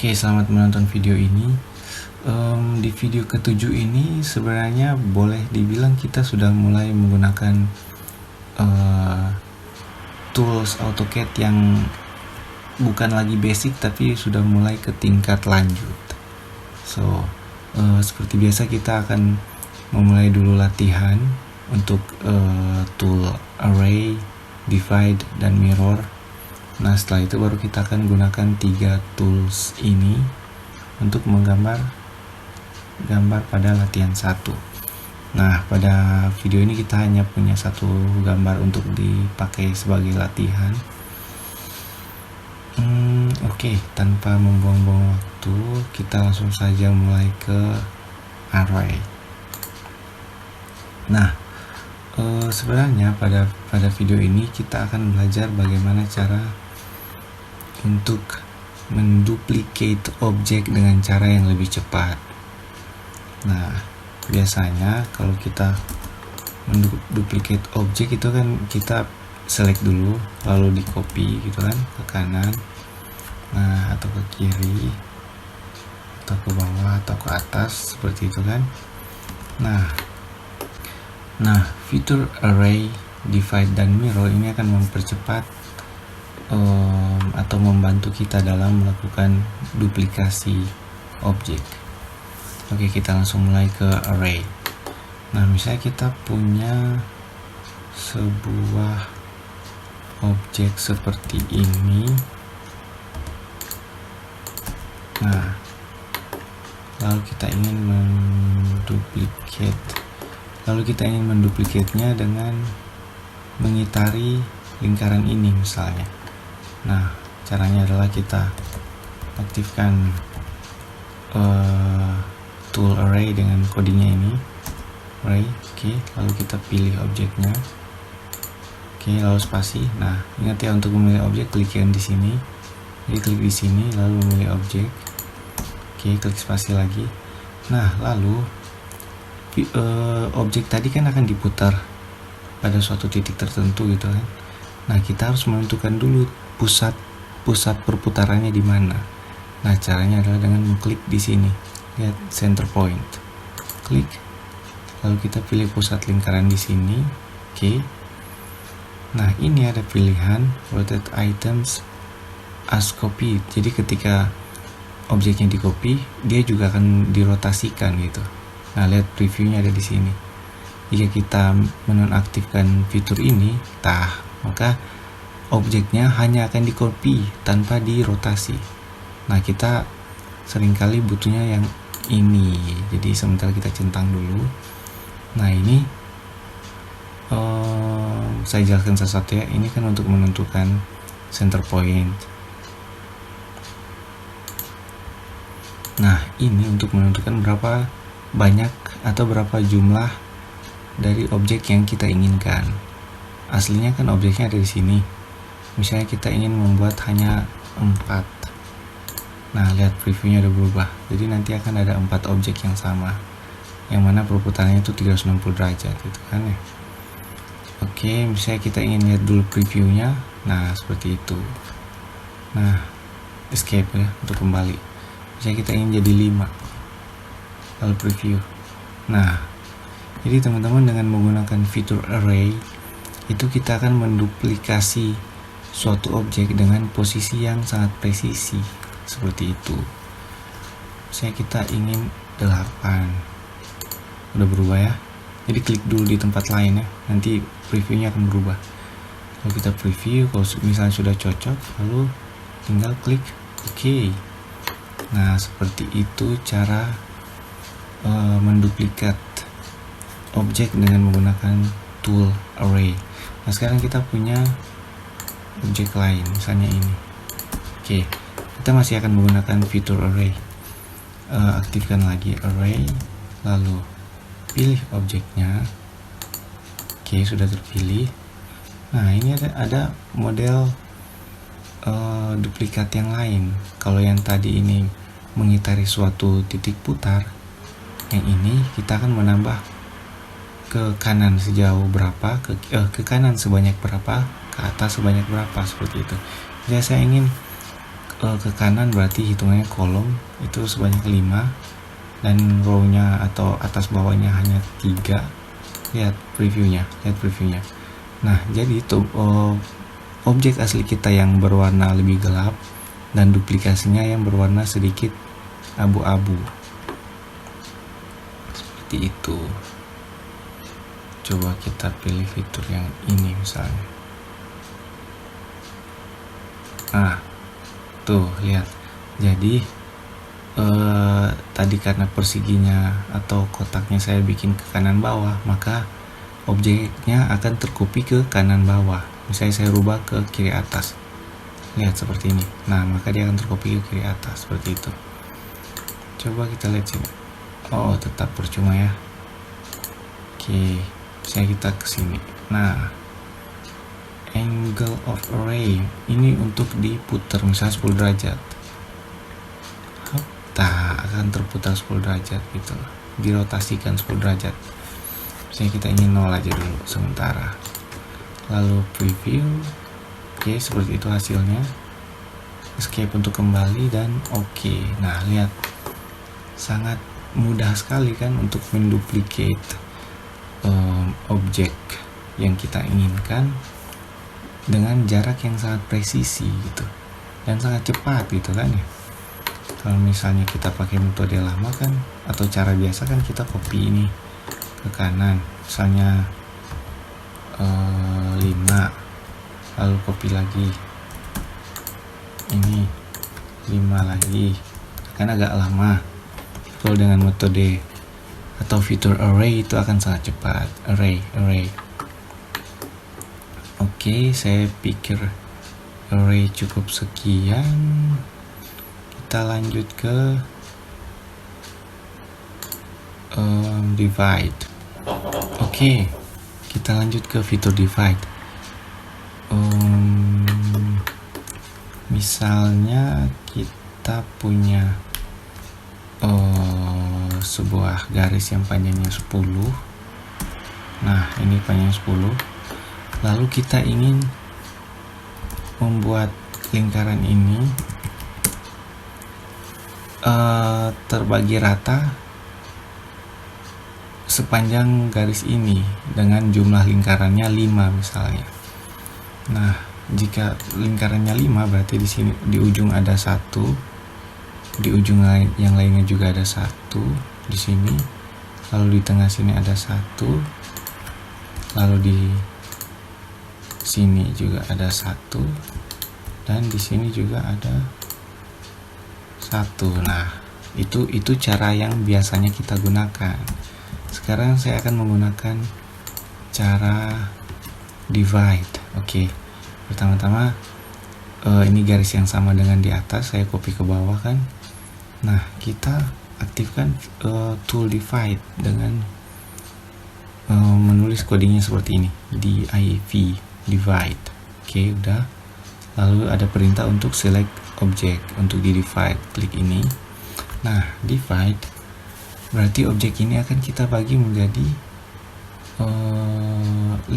Oke, selamat menonton video ini. Di video ke-7 ini sebenarnya boleh dibilang kita sudah mulai menggunakan tools AutoCAD yang bukan lagi basic tapi sudah mulai ke tingkat lanjut. Seperti biasa kita akan memulai dulu latihan untuk tool array, divide, dan mirror. Nah, setelah itu baru kita akan gunakan 3 tools ini untuk menggambar gambar pada latihan 1. Nah, pada video ini kita hanya punya satu gambar untuk dipakai sebagai latihan. Oke, tanpa membuang-buang waktu, kita langsung saja mulai ke array. Nah, sebenarnya pada video ini kita akan belajar bagaimana cara untuk menduplicate objek dengan cara yang lebih cepat. Nah, biasanya kalau kita menduplicate objek itu kan kita select dulu, lalu di copy gitu kan ke kanan, nah atau ke kiri, atau ke bawah, atau ke atas seperti itu kan. Nah, fitur array, divide, dan mirror ini akan mempercepat atau membantu kita dalam melakukan duplikasi objek. Oke, kita langsung mulai ke array. Nah, misalnya kita punya sebuah objek seperti ini. Nah, lalu kita ingin menduplikatnya dengan mengitari lingkaran ini misalnya. Nah, caranya adalah kita aktifkan tool array dengan kodenya ini, array. Oke, lalu kita pilih objeknya. Oke, lalu spasi. Nah, ingat ya, untuk memilih objek klikkan di sini. Jadi klik di sini lalu memilih objek. Oke, klik spasi lagi. Nah, lalu objek tadi kan akan diputar pada suatu titik tertentu gitu kan. Nah, kita harus menentukan dulu pusat perputarannya di mana. Nah, caranya adalah dengan mengklik di sini. Lihat center point. Klik. Lalu kita pilih pusat lingkaran di sini. Oke. Nah, ini ada pilihan rotate items as copied. Jadi ketika objeknya di copy, dia juga akan dirotasikan gitu. Nah, lihat previewnya ada di sini. Jika kita menonaktifkan fitur ini, maka objeknya hanya akan di copy tanpa dirotasi. Nah, kita seringkali butuhnya yang ini. Jadi sementara kita centang dulu. Nah, ini saya jelaskan satu-satu ya. Ini kan untuk menentukan center point. Nah, ini untuk menentukan berapa banyak atau berapa jumlah dari objek yang kita inginkan. Aslinya kan objeknya ada di sini. Misalnya kita ingin membuat hanya 4. Nah, lihat previewnya udah berubah. Jadi nanti akan ada 4 objek yang sama, yang mana perputarannya itu 360 derajat gitu kan ya. Oke, misalnya kita ingin lihat dulu previewnya. Nah, seperti itu. Nah, escape ya untuk kembali. Misalnya kita ingin jadi 5, lalu preview. Nah, jadi teman-teman, dengan menggunakan fitur array itu kita akan menduplikasi suatu objek dengan posisi yang sangat presisi seperti itu. Misalnya kita ingin 8, udah berubah ya. Jadi klik dulu di tempat lain ya, nanti previewnya akan berubah. Lalu kita preview, kalau misalnya sudah cocok, lalu tinggal klik OK. Nah, seperti itu cara menduplikat objek dengan menggunakan tool array. Nah, sekarang kita punya objek lain, misalnya ini. Oke, kita masih akan menggunakan fitur array. Aktifkan lagi array, lalu pilih objeknya. Oke, sudah terpilih. Nah, ini ada model duplikat yang lain. Kalau yang tadi ini mengitari suatu titik putar, yang ini kita akan menambah ke kanan sejauh berapa, ke kanan sebanyak berapa, ke atas sebanyak berapa, seperti itu. Jadi saya ingin ke kanan berarti hitungannya kolom itu sebanyak 5, dan row-nya atau atas bawahnya hanya 3. Lihat previewnya. Nah, jadi itu objek asli kita yang berwarna lebih gelap dan duplikasinya yang berwarna sedikit abu-abu. Seperti itu. Coba kita pilih fitur yang ini misalnya. Nah, tuh lihat. Jadi tadi karena persiginya atau kotaknya saya bikin ke kanan bawah, maka objeknya akan tercopy ke kanan bawah. Misalnya saya rubah ke kiri atas, lihat seperti ini. Nah, maka dia akan tercopy ke kiri atas seperti itu. Coba kita lihat sini. Oh, tetap percuma ya. Oke, misalnya kita ke sini. Nah, angle of array ini untuk diputar misalnya 10 derajat. Akan terputar 10 derajat gitu, dirotasikan 10 derajat. Misalnya kita ingin 0 aja dulu sementara, lalu preview. Oke, seperti itu hasilnya. Escape untuk kembali dan oke. Nah, lihat, sangat mudah sekali kan untuk menduplicate objek yang kita inginkan dengan jarak yang sangat presisi gitu, dan sangat cepat gitu kan ya. Kalau misalnya kita pakai metode lama kan, atau cara biasa kan, kita copy ini ke kanan, misalnya 5, lalu copy lagi ini 5 lagi, kan agak lama. Kalau dengan metode atau fitur array itu akan sangat cepat. Array. Oke, saya pikir array cukup sekian. Kita lanjut ke divide. Oke, kita lanjut ke fitur divide. Misalnya kita punya sebuah garis yang panjangnya 10. Nah, ini panjang 10. Lalu kita ingin membuat lingkaran ini terbagi rata sepanjang garis ini dengan jumlah lingkarannya 5 misalnya. Nah, jika lingkarannya 5 berarti di sini di ujung ada 1, di ujung yang lainnya juga ada 1 di sini, lalu di tengah sini ada 1, lalu di sini juga ada 1, dan di sini juga ada 1. Nah, itu cara yang biasanya kita gunakan. Sekarang saya akan menggunakan cara divide. Oke, pertama-tama ini garis yang sama dengan di atas, saya copy ke bawah kan. Nah, kita aktifkan tool divide dengan menulis codingnya seperti ini, div divide. Oke, udah. Lalu ada perintah untuk select object untuk di divide, klik ini. Nah, divide berarti objek ini akan kita bagi menjadi 4.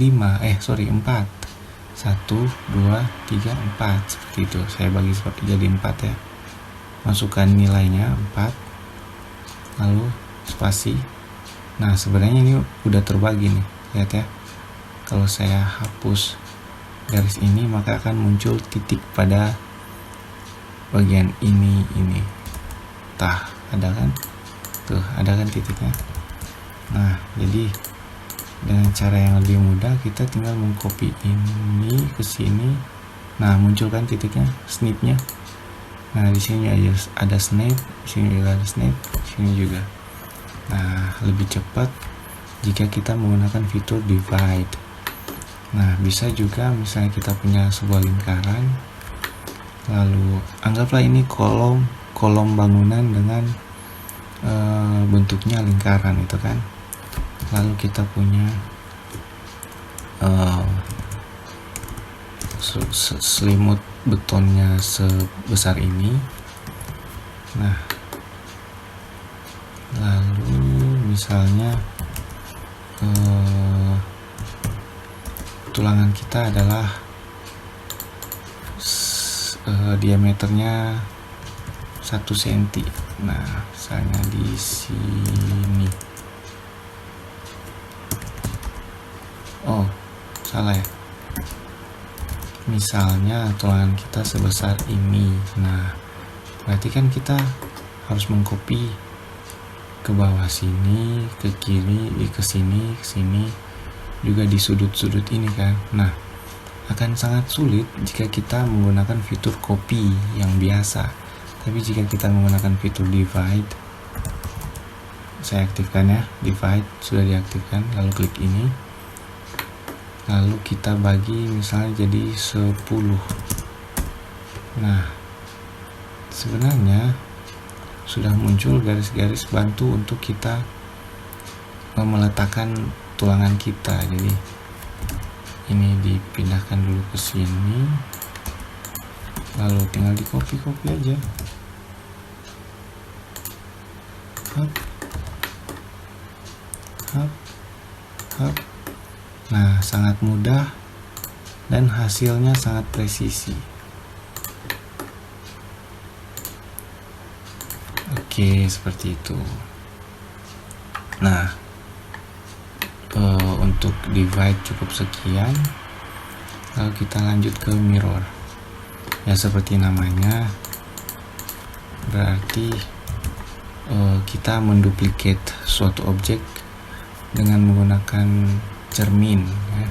1, 2, 3, 4 seperti itu. Saya bagi jadi 4 ya. Masukkan nilainya 4, lalu spasi. Nah, sebenarnya ini udah terbagi nih, lihat ya. Kalau saya hapus garis ini, maka akan muncul titik pada bagian ini. Ada kan? Tuh, ada kan titiknya. Nah, jadi dengan cara yang lebih mudah, kita tinggal mengcopy ini ke sini. Nah, muncul kan titiknya, snipnya. Nah, di sini ada snap, di sini juga ada snap, di sini juga. Nah, lebih cepat jika kita menggunakan fitur divide. Nah, bisa juga misalnya kita punya sebuah lingkaran, lalu anggaplah ini kolom bangunan dengan bentuknya lingkaran itu kan. Lalu kita punya selimut betonnya sebesar ini. Nah, lalu misalnya tulangan kita adalah diameternya 1 cm. Nah, misalnya di sini. Oh, salah ya. Misalnya tulangan kita sebesar ini. Nah, berarti kan kita harus mengcopy ke bawah sini, ke kiri, ke sini, juga di sudut-sudut ini kan. Nah, akan sangat sulit jika kita menggunakan fitur copy yang biasa. Tapi jika kita menggunakan fitur divide, saya aktifkan ya, divide sudah diaktifkan, lalu klik ini, lalu kita bagi misalnya jadi 10. Nah, sebenarnya sudah muncul garis-garis bantu untuk kita meletakkan tulangan kita. Jadi ini dipindahkan dulu ke sini, lalu tinggal di copy aja. Hop. Nah, sangat mudah dan hasilnya sangat presisi. Oke, seperti itu. Nah, untuk divide cukup sekian. Lalu kita lanjut ke mirror. Ya, seperti namanya, berarti kita menduplikat suatu objek dengan menggunakan cermin ya.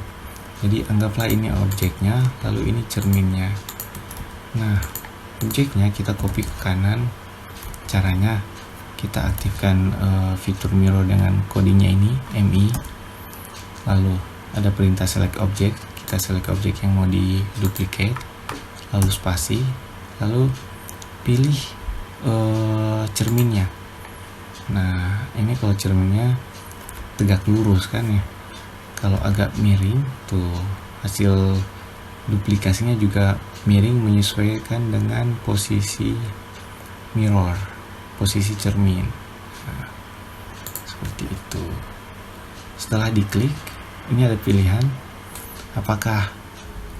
Jadi anggaplah ini objeknya, lalu ini cerminnya. Nah, objeknya kita copy ke kanan. Caranya kita aktifkan fitur mirror dengan codingnya ini, MI. Lalu ada perintah select object, kita select objek yang mau di duplicate, lalu spasi, lalu pilih cerminnya. Nah, ini kalau cerminnya tegak lurus kan ya. Kalau agak miring tuh, hasil duplikasinya juga miring menyesuaikan dengan posisi mirror, posisi cermin. Nah, seperti itu. Setelah diklik, ini ada pilihan apakah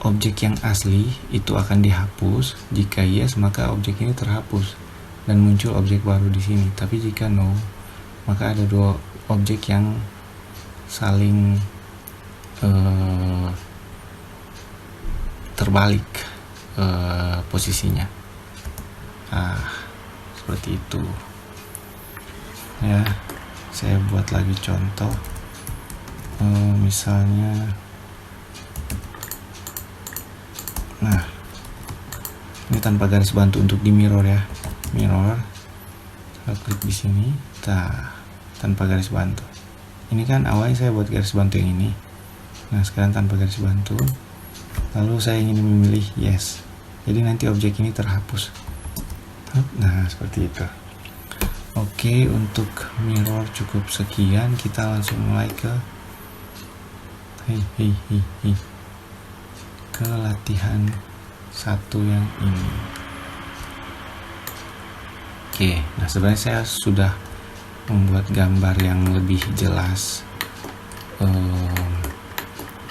objek yang asli itu akan dihapus. Jika yes, maka objek ini terhapus dan muncul objek baru di sini. Tapi jika no, maka ada dua objek yang saling terbalik posisinya. Seperti itu ya. Saya buat lagi contoh, misalnya, nah ini tanpa garis bantu untuk di mirror ya. Mirror, klik di sini, tanpa garis bantu. Ini kan awalnya saya buat garis bantu yang ini. Nah, sekarang tanpa garis bantu. Lalu saya ingin memilih yes. Jadi nanti objek ini terhapus. Nah, seperti itu. Oke, untuk mirror cukup sekian. Kita langsung mulai ke ke latihan 1 yang ini. Oke, nah sebenarnya saya sudah membuat gambar yang lebih jelas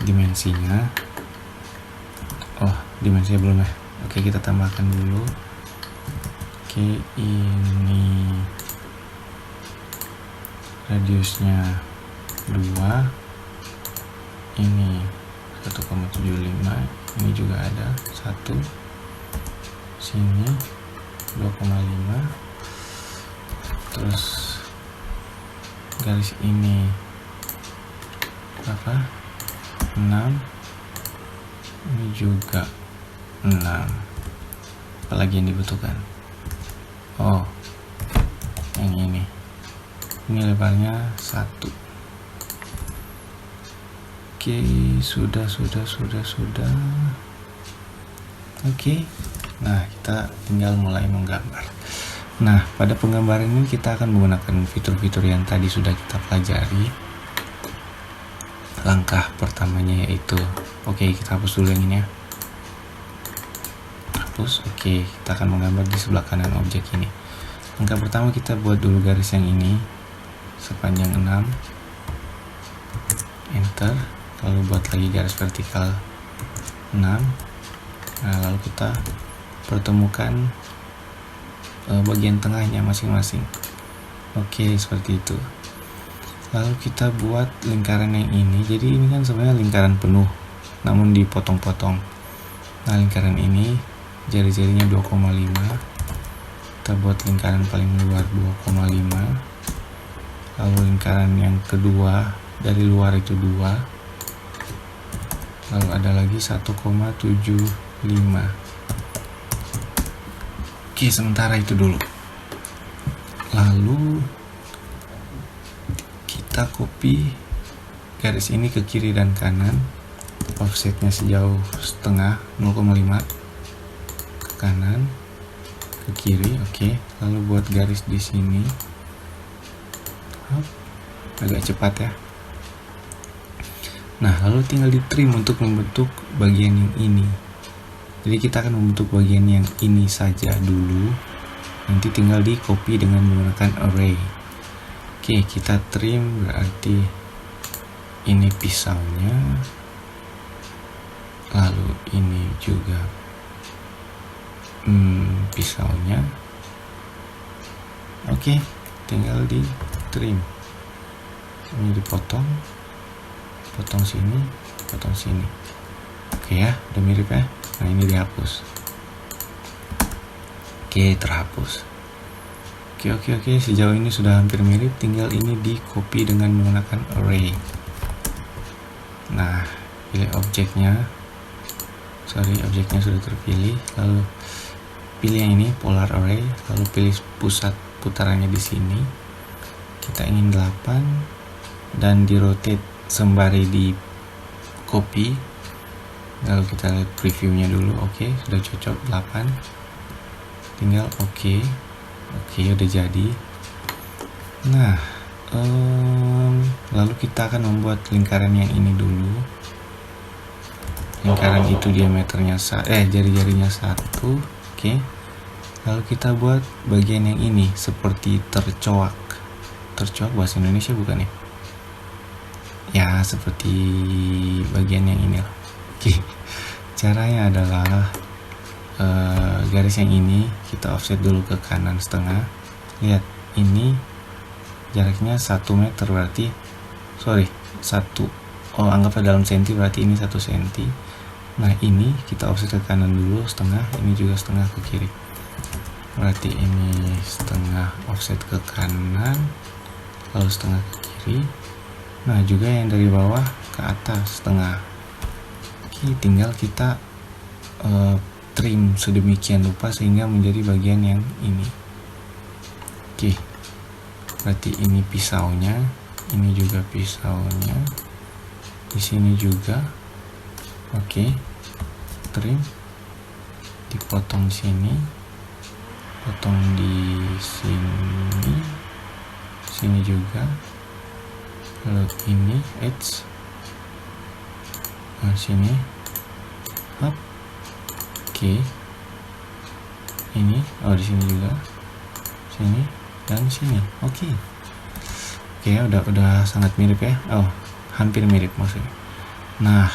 dimensinya. Oh, dimensinya belum ya. Oke, kita tambahkan dulu. Oke, ini radiusnya 2, ini 1,75, ini juga ada 1, sini 2,5, terus garis ini berapa? 6, ini juga 6. Apalagi yang dibutuhkan? Oh, yang ini lebarnya 1. Oke, sudah. Oke, nah kita tinggal mulai menggambar. Nah, pada penggambaran ini kita akan menggunakan fitur-fitur yang tadi sudah kita pelajari. Langkah pertamanya yaitu, oke, kita hapus dulu yang ini ya. Hapus, oke, kita akan menggambar di sebelah kanan objek ini. Langkah pertama kita buat dulu garis yang ini sepanjang 6, enter, lalu buat lagi garis vertikal 6. Nah, lalu kita pertemukan bagian tengahnya masing-masing. Oke, seperti itu. Lalu kita buat lingkaran yang ini. Jadi ini kan sebenarnya lingkaran penuh, namun dipotong-potong. Nah, lingkaran ini jari-jarinya 2,5. Kita buat lingkaran paling luar 2,5. Lalu lingkaran yang kedua dari luar itu 2. Lalu ada lagi 1,75. Oke, sementara itu dulu. Lalu kita copy garis ini ke kiri dan kanan. Offsetnya sejauh setengah, 0,5 ke kanan, ke kiri. Oke, lalu buat garis di sini. Agak cepat ya. Nah, lalu tinggal di trim untuk membentuk bagian yang ini. Jadi kita akan membentuk bagian yang ini saja dulu. Nanti tinggal di copy dengan menggunakan array. Oke, kita trim berarti ini pisaunya. Lalu ini juga pisaunya. Oke, tinggal di trim. Ini dipotong, potong sini, potong sini. Oke ya, udah mirip ya. Nah, ini dihapus. Oke, terhapus. Oke, sejauh ini sudah hampir mirip. Tinggal ini di copy dengan menggunakan array. Nah, pilih objeknya. Objeknya sudah terpilih. Lalu pilih yang ini, polar array. Lalu pilih pusat putarannya di sini. Kita ingin 8 dan di rotate sembari di copy. Lalu kita lihat previewnya dulu. Oke, sudah cocok 8. Tinggal oke, udah jadi. Nah, lalu kita akan membuat lingkaran yang ini dulu. Lingkaran itu diameternya jari-jarinya 1. Oke. Lalu kita buat bagian yang ini seperti tercoak. Tercoak bahasa Indonesia bukan ya? Ya, seperti bagian yang ini. Oke. Caranya adalah garis yang ini kita offset dulu ke kanan setengah. Lihat, ini jaraknya 1 meter berarti anggaplah dalam senti, berarti ini 1 senti. Nah, ini kita offset ke kanan dulu setengah, ini juga setengah ke kiri. Berarti ini setengah offset ke kanan, lalu setengah ke kiri. Nah, juga yang dari bawah ke atas setengah. Oke, tinggal kita trim sedemikian rupa sehingga menjadi bagian yang ini. Oke, berarti ini pisaunya, ini juga pisaunya, di sini juga. Oke, trim, dipotong sini, potong di sini, sini juga. Lalu ini edge, sini, up. Oke, ini di sini juga, sini dan sini. Oke, udah sangat mirip ya. Hampir mirip maksudnya. Nah,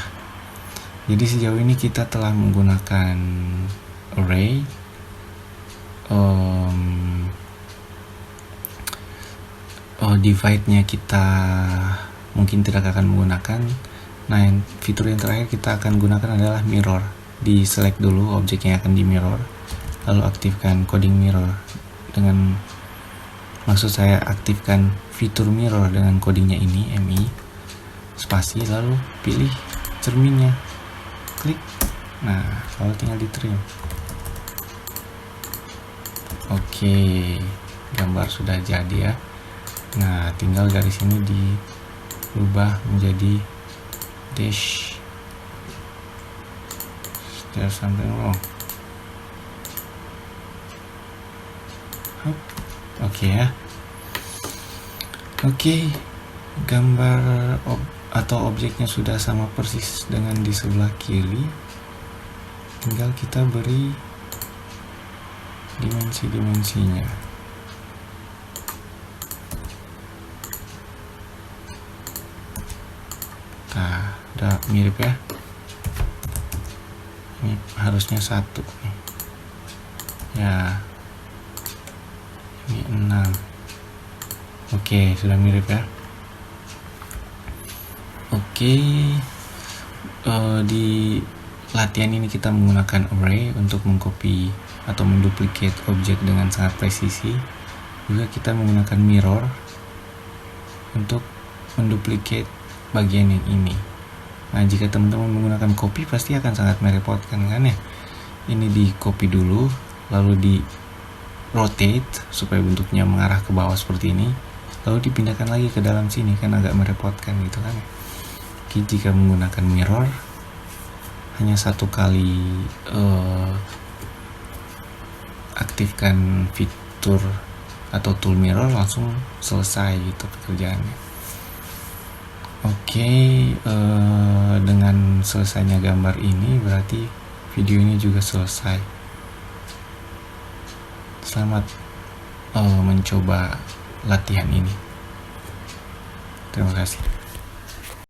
jadi sejauh ini kita telah menggunakan array. Divide-nya kita mungkin tidak akan menggunakan. Nah, fitur yang terakhir kita akan gunakan adalah mirror. Di select dulu objek yang akan di mirror, lalu aktifkan coding mirror maksud saya aktifkan fitur mirror dengan codingnya ini, MI spasi, lalu pilih cerminnya, klik. Nah, lalu tinggal di trim. Oke, gambar sudah jadi ya. Nah, tinggal garis ini diubah menjadi dash. There's something wrong. Oke ya. Oke, gambar atau objeknya sudah sama persis dengan di sebelah kiri. Tinggal kita beri dimensi-dimensinya. Nah, udah mirip ya. Ini harusnya 1 nih. Ya, ini 6. Oke, sudah mirip ya. Oke, di latihan ini kita menggunakan array untuk mengcopy atau menduplicate objek dengan sangat presisi. Juga kita menggunakan mirror untuk menduplicate bagian yang ini. Nah, jika teman-teman menggunakan copy pasti akan sangat merepotkan kan ya. Ini di copy dulu, lalu di rotate supaya bentuknya mengarah ke bawah seperti ini, lalu dipindahkan lagi ke dalam sini, kan agak merepotkan gitu kan ya. Oke, jika menggunakan mirror hanya satu kali aktifkan fitur atau tool mirror langsung selesai gitu pekerjaannya. Oke, dengan selesainya gambar ini berarti video ini juga selesai. Selamat mencoba latihan ini. Terima kasih.